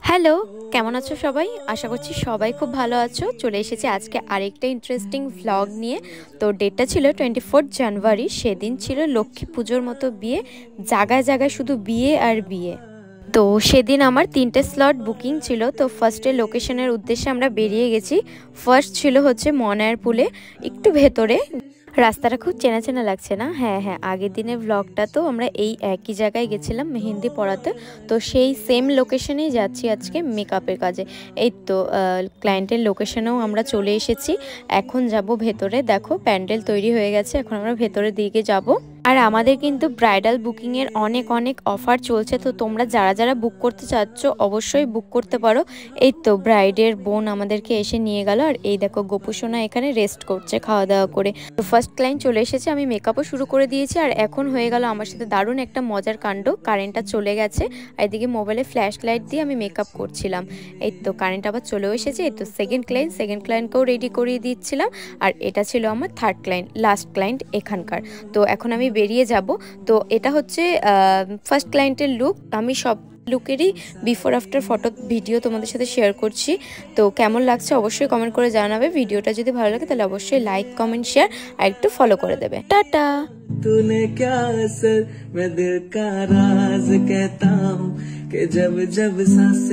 Hello, কেমন আছো সবাই? আশা করছি সবাই খুব ভালো আছো। চলে এসেছি আজকে আরেকটা ইন্টারেস্টিং ভ্লগ নিয়ে। তো ডেটটা ছিল 24 জানুয়ারি। সেদিন ছিল লক্ষ্মী পুজোর মতো বিয়ে, জায়গায় জায়গায় শুধু বিয়ে আর বিয়ে। তো সেদিন আমার 3টে স্লট বুকিং ছিল। তো ফার্স্টে লোকেশনের উদ্দেশ্যে আমরা বেরিয়ে গেছি। ফার্স্ট ছিল হচ্ছে মনারপুলে, একটু ভেতরে। রাস্তাটা খুব চেনা চেনা লাগছে না? হ্যাঁ হ্যাঁ, আগের দিনের ব্লগটা তো আমরা এই একই জায়গায় গেছিলাম মেহেন্দি পড়াতে। তো সেই সেম লোকেশনেই যাচ্ছি আজকে মেকআপের কাজে। এই তো ক্লায়েন্টের লোকেশনেও আমরা চলে এসেছি। এখন যাব ভেতরে। দেখো প্যান্ডেল তৈরি হয়ে গেছে, এখন আমরা ভেতরের দিকে যাব। আর আমাদের কিন্তু ব্রাইডাল বুকিংয়ের অনেক অনেক অফার চলছে। তো তোমরা যারা যারা বুক করতে চাচ্ছ অবশ্যই বুক করতে পারো। এই তো ব্রাইডের বোন আমাদেরকে এসে নিয়ে গেল। আর এই দেখো গোপুসোনা এখানে রেস্ট করছে খাওয়া দাওয়া করে। তো ফার্স্ট ক্লায়েন্ট চলে এসেছে, আমি মেকআপও শুরু করে দিয়েছি। আর এখন হয়ে গেল আমার সাথে দারুণ একটা মজার কাণ্ড। কারেন্টটা চলে গেছে, আর এদিকে মোবাইলে ফ্ল্যাশ লাইট দিয়ে আমি মেকআপ করছিলাম। এই তো কারেন্ট আবার চলেও এসেছে। এই তো সেকেন্ড ক্লায়েন্টকেও রেডি করিয়ে দিচ্ছিলাম। আর এটা ছিল আমার থার্ড ক্লায়েন্ট, লাস্ট ক্লায়েন্ট এখানকার। তো এখন আমি বেরিয়ে যাব। তো এটা হচ্ছে ফার্স্ট ক্লায়েন্টের লুক। আমি সব লুকেরই বিফোর আফটার ফটো ভিডিও তোমাদের সাথে শেয়ার করছি। তো কেমন লাগছে অবশ্যই কমেন্ট করে জানাবে। ভিডিওটা যদি ভালো লাগে তাহলে অবশ্যই লাইক কমেন্ট শেয়ার আর একটু ফলো করে দেবে। টাটা। तूने क्या असर मैं दिल का राज कहता हूँ कि जब जब सांस